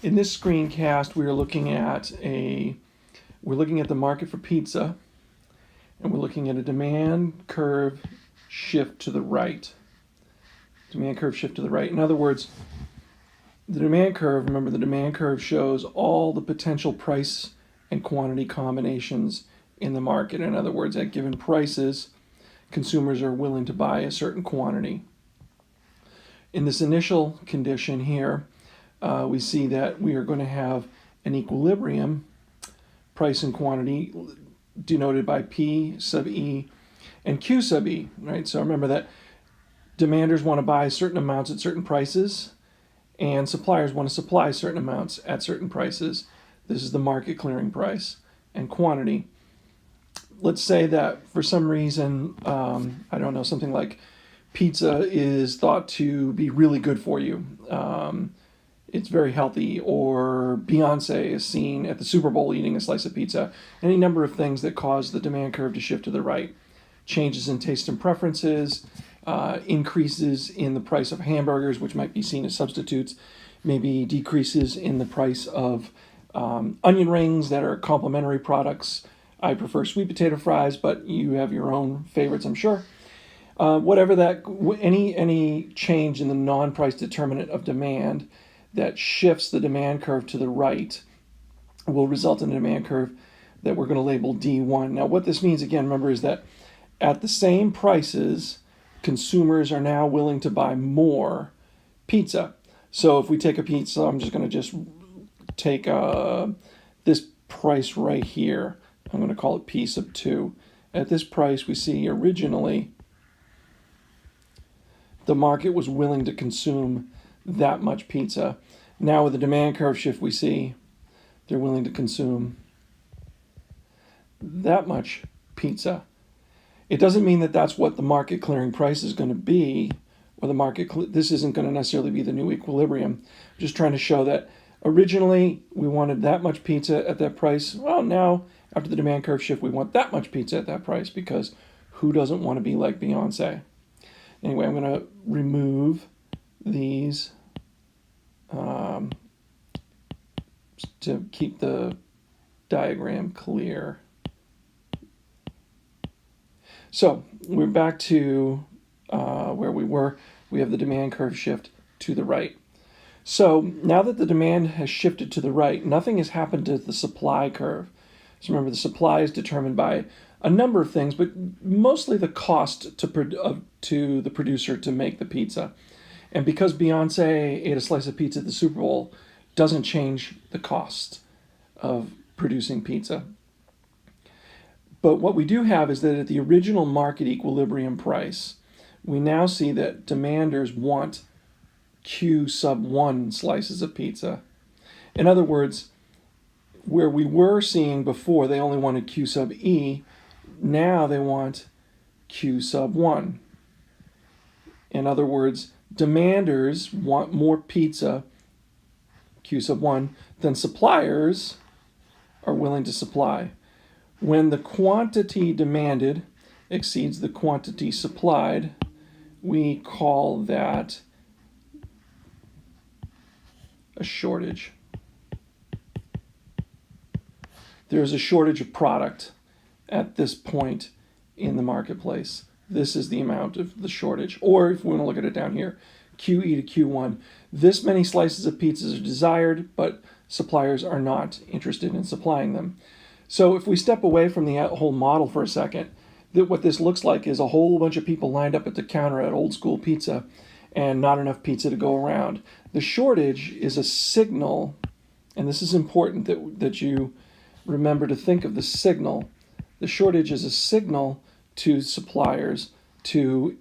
In this screencast, we're looking at the market for pizza, and we're looking at a demand curve shift to the right. Demand curve shift to the right. In other words, the demand curve, remember the demand curve shows all the potential price and quantity combinations in the market. In other words, at given prices, consumers are willing to buy a certain quantity. In this initial condition here, we see that we are going to have an equilibrium, price and quantity, denoted by P sub E and Q sub E, right? So remember that demanders want to buy certain amounts at certain prices, and suppliers want to supply certain amounts at certain prices. This is the market clearing price and quantity. Let's say that for some reason, I don't know, something like pizza is thought to be really good for you. It's very healthy, or Beyonce is seen at the Super Bowl eating a slice of pizza. Any number of things that cause the demand curve to shift to the right. Changes in taste and preferences, increases in the price of hamburgers, which might be seen as substitutes, maybe decreases in the price of onion rings that are complementary products. I prefer sweet potato fries, but you have your own favorites, I'm sure. Whatever that, any change in the non-price determinant of demand that shifts the demand curve to the right will result in a demand curve that we're going to label D1. Now, what this means, again, remember, is that at the same prices, consumers are now willing to buy more pizza. So if we take a pizza, I'm just going to take this price right here. I'm going to call it P sub 2. At this price, we see originally the market was willing to consume that much pizza. Now with the demand curve shift, we see they're willing to consume that much pizza. It doesn't mean that that's what the market clearing price is going to be, or this isn't going to necessarily be the new equilibrium. I'm just trying to show that originally we wanted that much pizza at that price. Well, now after the demand curve shift, we want that much pizza at that price, because who doesn't want to be like Beyonce? Anyway, I'm going to remove these to keep the diagram clear. So we're back to where we were. We have the demand curve shift to the right. So now that the demand has shifted to the right, nothing has happened to the supply curve. So remember, the supply is determined by a number of things, but mostly the cost to the producer to make the pizza. And because Beyonce ate a slice of pizza at the Super Bowl, doesn't change the cost of producing pizza. But what we do have is that at the original market equilibrium price, we now see that demanders want Q sub 1 slices of pizza. In other words, where we were seeing before they only wanted Q sub E, now they want Q sub 1. In other words, demanders want more pizza, Q sub 1, than suppliers are willing to supply. When the quantity demanded exceeds the quantity supplied, we call that a shortage. There's a shortage of product at this point in the marketplace. This is the amount of the shortage. Or if we want to look at it down here, QE to Q1. This many slices of pizzas are desired, but suppliers are not interested in supplying them. So if we step away from the whole model for a second, what this looks like is a whole bunch of people lined up at the counter at Old School Pizza and not enough pizza to go around. The shortage is a signal, and this is important that you remember to think of the signal. The shortage is a signal to suppliers to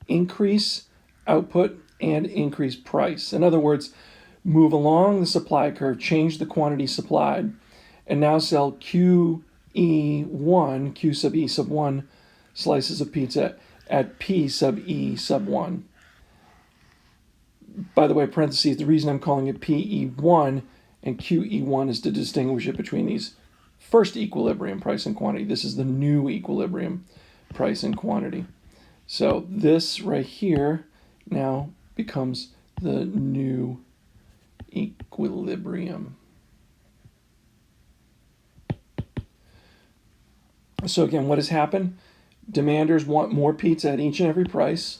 increase output and increase price. In other words, move along the supply curve, change the quantity supplied, and now sell Q sub E sub 1 slices of pizza at P sub E sub 1. By the way, parentheses, the reason I'm calling it PE1 and QE1 is to distinguish it between these first equilibrium, price and quantity. This is the new equilibrium, price and quantity. So this right here now becomes the new equilibrium. So again, what has happened? Demanders want more pizza at each and every price,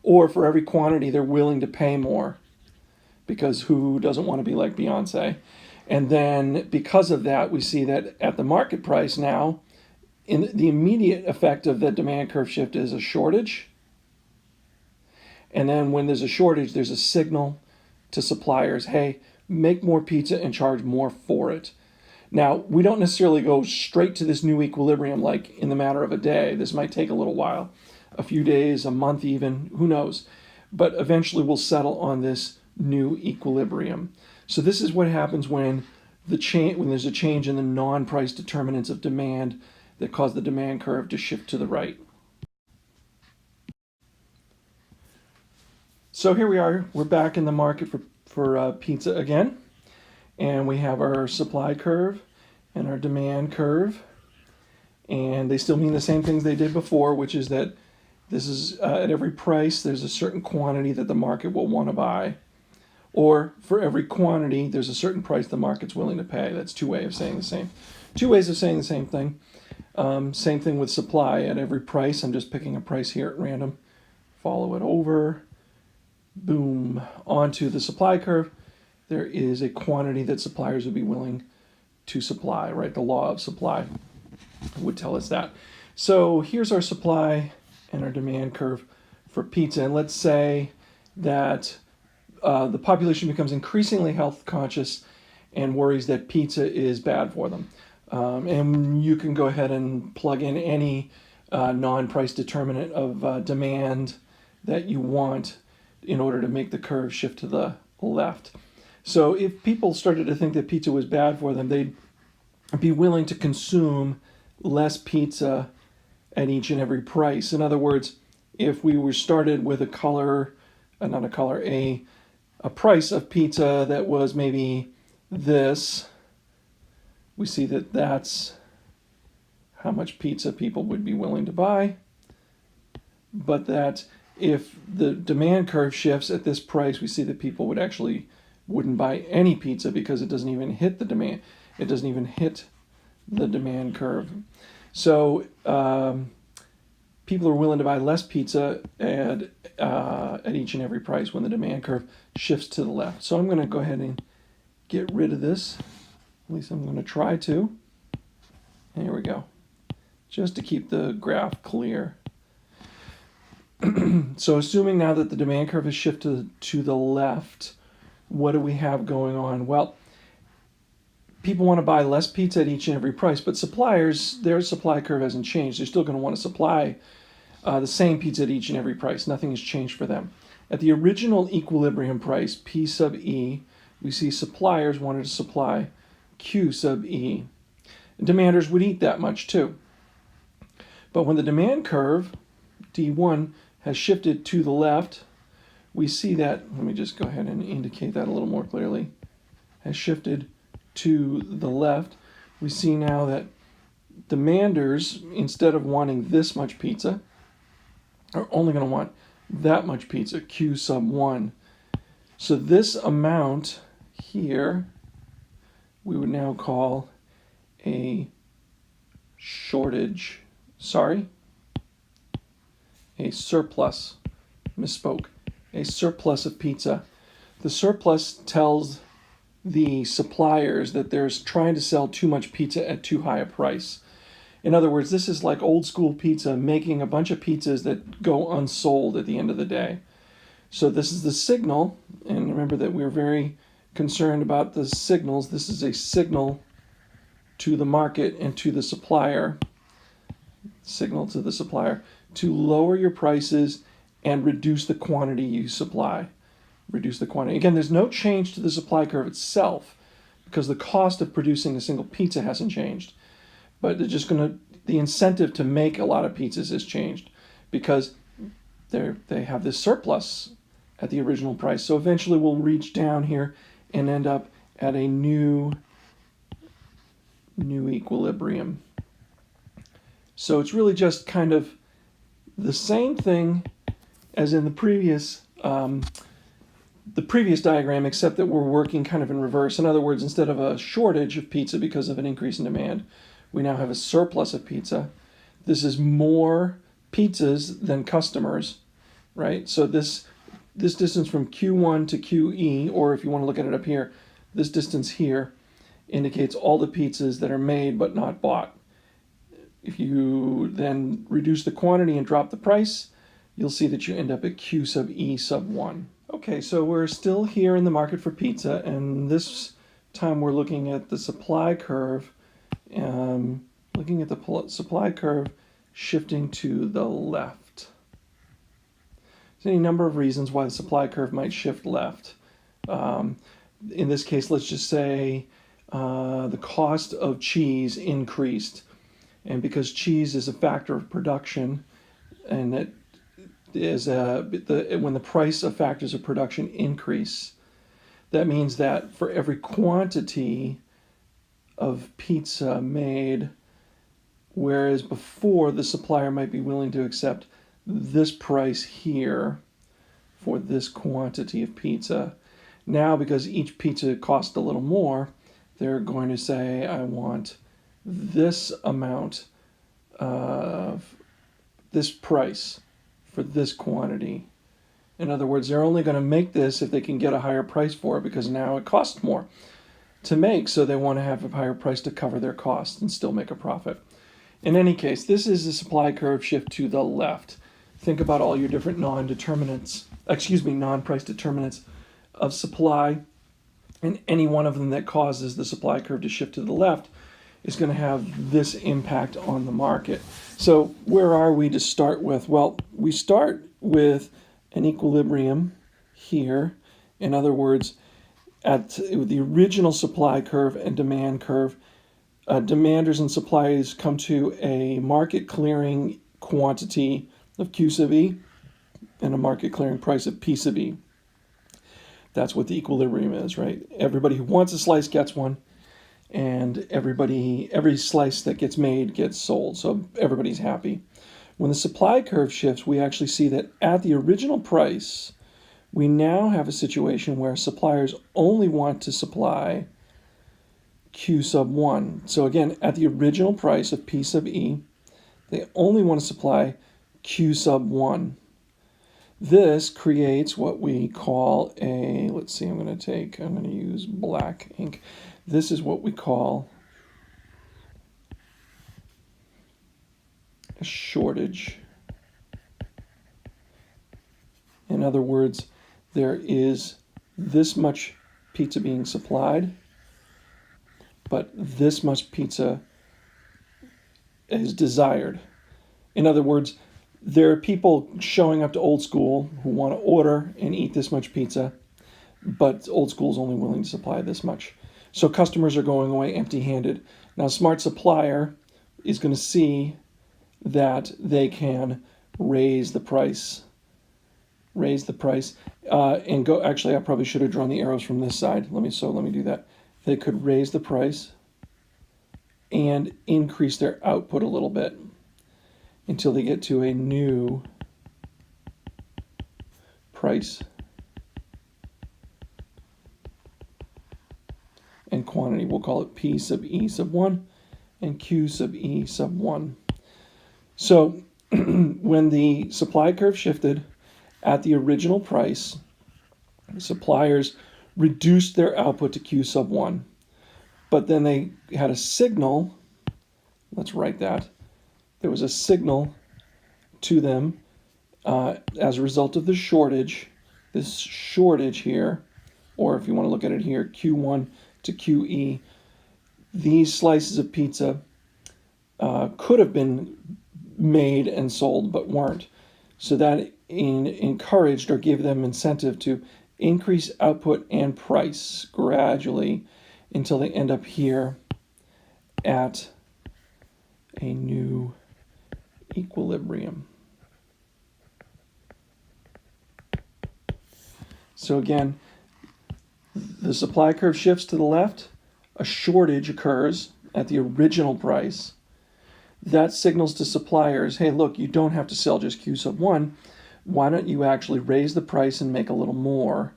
or for every quantity they're willing to pay more, because who doesn't want to be like Beyonce? And then because of that, we see that at the market price now, in the immediate effect of that demand curve shift is a shortage. And then when there's a shortage, there's a signal to suppliers, hey, make more pizza and charge more for it. Now, we don't necessarily go straight to this new equilibrium like in the matter of a day. This might take a little while, a few days, a month even, who knows. But eventually we'll settle on this new equilibrium. So this is what happens when there's a change in the non-price determinants of demand that cause the demand curve to shift to the right. So here we are. We're back in the market for pizza again. And we have our supply curve and our demand curve. And they still mean the same things they did before, which is that this is at every price, there's a certain quantity that the market will want to buy. Or for every quantity, there's a certain price the market's willing to pay. That's two ways of saying the same thing. Same thing with supply. At every price, I'm just picking a price here at random. Follow it over. Boom. Onto the supply curve. There is a quantity that suppliers would be willing to supply, right? The law of supply would tell us that. So here's our supply and our demand curve for pizza. And let's say that the population becomes increasingly health conscious and worries that pizza is bad for them. And you can go ahead and plug in any non-price determinant of demand that you want in order to make the curve shift to the left. So if people started to think that pizza was bad for them, they'd be willing to consume less pizza at each and every price. In other words, if we were started with a price of pizza that was maybe this, we see that that's how much pizza people would be willing to buy. But that if the demand curve shifts at this price, we see that people wouldn't buy any pizza because it doesn't even hit the demand. It doesn't even hit the demand curve. So people are willing to buy less pizza at each and every price when the demand curve shifts to the left. So I'm going to go ahead and get rid of this. At least I'm going to try to. And here we go. Just to keep the graph clear. So assuming now that the demand curve has shifted to the left, what do we have going on? Well, people want to buy less pizza at each and every price, but suppliers, their supply curve hasn't changed. They're still going to want to supply the same pizza at each and every price. Nothing has changed for them. At the original equilibrium price, P sub E, we see suppliers wanted to supply Q sub E. Demanders would eat that much too. But when the demand curve, D1, has shifted to the left, we see that, let me just go ahead and indicate that a little more clearly, has shifted to the left. We see now that demanders, instead of wanting this much pizza, are only going to want that much pizza, Q sub 1. So this amount here, we would now call a shortage, a surplus, misspoke, a surplus of pizza. The surplus tells the suppliers that they're trying to sell too much pizza at too high a price. In other words, this is like old school pizza, making a bunch of pizzas that go unsold at the end of the day. So this is the signal, and remember that we're very concerned about the signals. This is a signal to the market and to the supplier, to lower your prices and reduce the quantity you supply. Reduce the quantity. Again, there's no change to the supply curve itself because the cost of producing a single pizza hasn't changed. But they're just the incentive to make a lot of pizzas has changed because they have this surplus at the original price. So eventually we'll reach down here and end up at a new equilibrium. So it's really just kind of the same thing as in the previous the previous diagram, except that we're working kind of in reverse. In other words, instead of a shortage of pizza because of an increase in demand, we now have a surplus of pizza. This is more pizzas than customers, right? So this distance from Q1 to QE, or if you want to look at it up here, this distance here indicates all the pizzas that are made but not bought. If you then reduce the quantity and drop the price, you'll see that you end up at Q sub E sub 1. Okay, so we're still here in the market for pizza, and this time we're looking at the supply curve, supply curve shifting to the left. There's any number of reasons why the supply curve might shift left. In this case, let's just say the cost of cheese increased. And because cheese is a factor of production, and it is when the price of factors of production increase, that means that for every quantity of pizza made, whereas before the supplier might be willing to accept this price here for this quantity of pizza, now because each pizza costs a little more, they're going to say, I want this amount of this price for this quantity. In other words, they're only going to make this if they can get a higher price for it, because now it costs more to make, so they want to have a higher price to cover their costs and still make a profit. In any case, this is the supply curve shift to the left. Think about all your different non-price determinants of supply, and any one of them that causes the supply curve to shift to the left is going to have this impact on the market. So where are we to start with? Well, we start with an equilibrium here. In other words, at the original supply curve and demand curve, demanders and suppliers come to a market clearing quantity of Q sub E and a market clearing price of P sub E. That's what the equilibrium is, right? Everybody who wants a slice gets one, and every slice that gets made gets sold, so everybody's happy. When the supply curve shifts, we actually see that at the original price, we now have a situation where suppliers only want to supply Q sub 1. So again, at the original price of P sub E, they only want to supply Q sub 1. This creates what we call I'm going to use black ink. This is what we call a shortage. In other words, there is this much pizza being supplied, but this much pizza is desired. In other words, there are people showing up to Old School who want to order and eat this much pizza, but Old School is only willing to supply this much. So customers are going away empty-handed. Now, smart supplier is going to see that they can raise the price, and go. Actually, I probably should have drawn the arrows from this side. Let me do that. They could raise the price and increase their output a little bit until they get to a new price and quantity. We'll call it P sub E sub 1 and Q sub E sub 1. So when the supply curve shifted at the original price, suppliers reduced their output to Q sub 1. But then they had a signal, let's write that, there was a signal to them as a result of the shortage, this shortage here, or if you want to look at it here, Q1 to QE. These slices of pizza could have been made and sold but weren't. So that encouraged or gave them incentive to increase output and price gradually until they end up here at a new equilibrium. So again, the supply curve shifts to the left, a shortage occurs at the original price. That signals to suppliers, hey, look, you don't have to sell just Q sub 1. Why don't you actually raise the price and make a little more?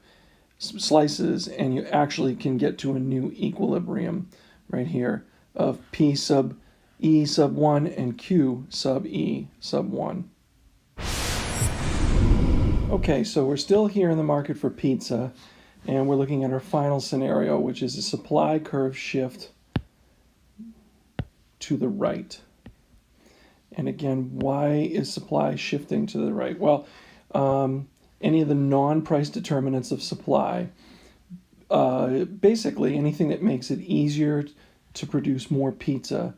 slices, and you actually can get to a new equilibrium right here of P sub E sub 1 and Q sub E sub 1. Okay, so we're still here in the market for pizza, and we're looking at our final scenario, which is a supply curve shift to the right. And again, why is supply shifting to the right? Well, any of the non-price determinants of supply, basically anything that makes it easier to produce more pizza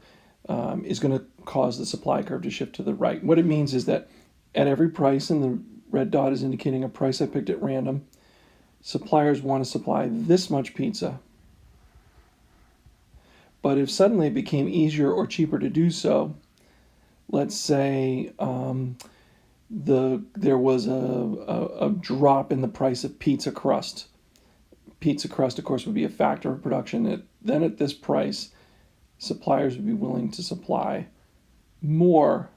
is going to cause the supply curve to shift to the right. What it means is that at every price, and the red dot is indicating a price I picked at random, suppliers want to supply this much pizza. But if suddenly it became easier or cheaper to do so, let's say there was a drop in the price of pizza crust. Pizza crust, of course, would be a factor of production. Then at this price, suppliers would be willing to supply more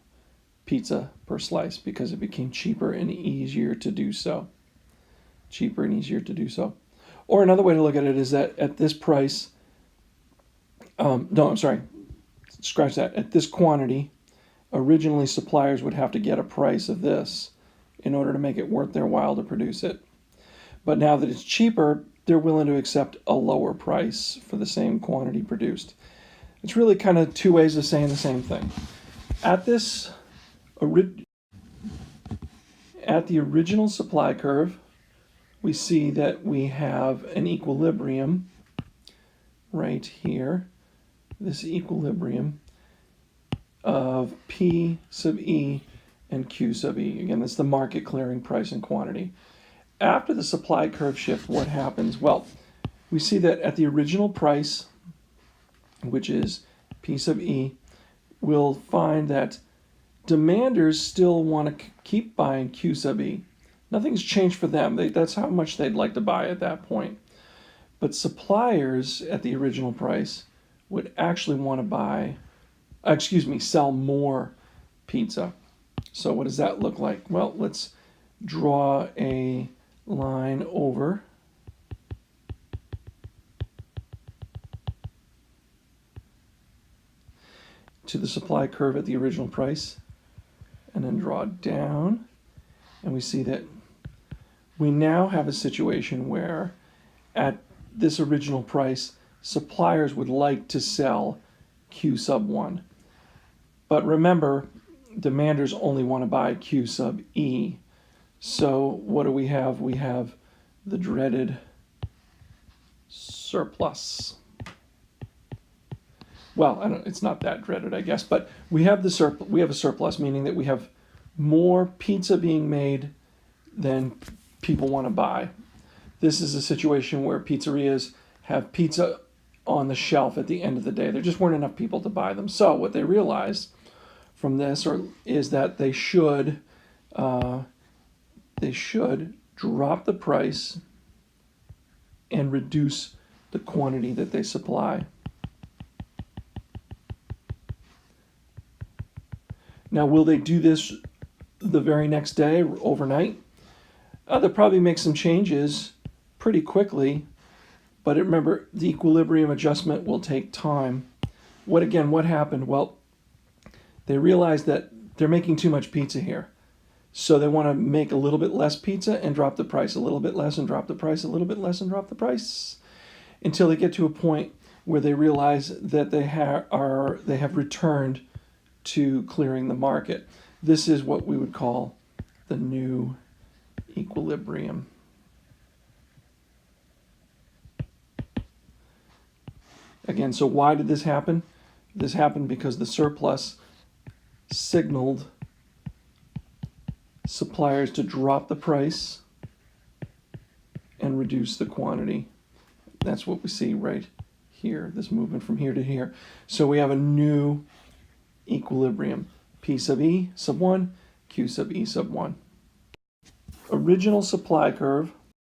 pizza per slice because it became cheaper and easier to do so. Cheaper and easier to do so. Or another way to look at it is that at this price, scratch that. At this quantity, originally suppliers would have to get a price of this in order to make it worth their while to produce it. But now that it's cheaper, they're willing to accept a lower price for the same quantity produced. It's really kind of two ways of saying the same thing. At the original supply curve, we see that we have an equilibrium right here, this equilibrium of P sub E and Q sub E. Again, that's the market clearing price and quantity. After the supply curve shift, what happens? Well, we see that at the original price, which is P sub E, we'll find that demanders still want to keep buying Q sub E. Nothing's changed for them. That's how much they'd like to buy at that point. But suppliers at the original price would actually want to sell more pizza. So what does that look like? Well, let's draw a line over to the supply curve at the original price, and then draw down, and we see that we now have a situation where at this original price, suppliers would like to sell Q sub 1. But remember, demanders only want to buy Q sub E. So what do we have? We have the dreaded surplus. Well, it's not that dreaded, I guess, but we have a surplus, meaning that we have more pizza being made than people want to buy. This is a situation where pizzerias have pizza on the shelf at the end of the day. There just weren't enough people to buy them. So what they realized from this is that they should drop the price and reduce the quantity that they supply. Now, will they do this the very next day, overnight? They'll probably make some changes pretty quickly, but remember, the equilibrium adjustment will take time. What happened? Well, they realized that they're making too much pizza here. So they want to make a little bit less pizza and drop the price, a little bit less and drop the price, a little bit less and drop the price, until they get to a point where they realize that they have returned to clearing the market. This is what we would call the new equilibrium. Again, so why did this happen? This happened because the surplus signaled suppliers to drop the price and reduce the quantity. That's what we see right here, this movement from here to here. So we have a new equilibrium. P sub E sub 1, Q sub E sub 1. Original supply curve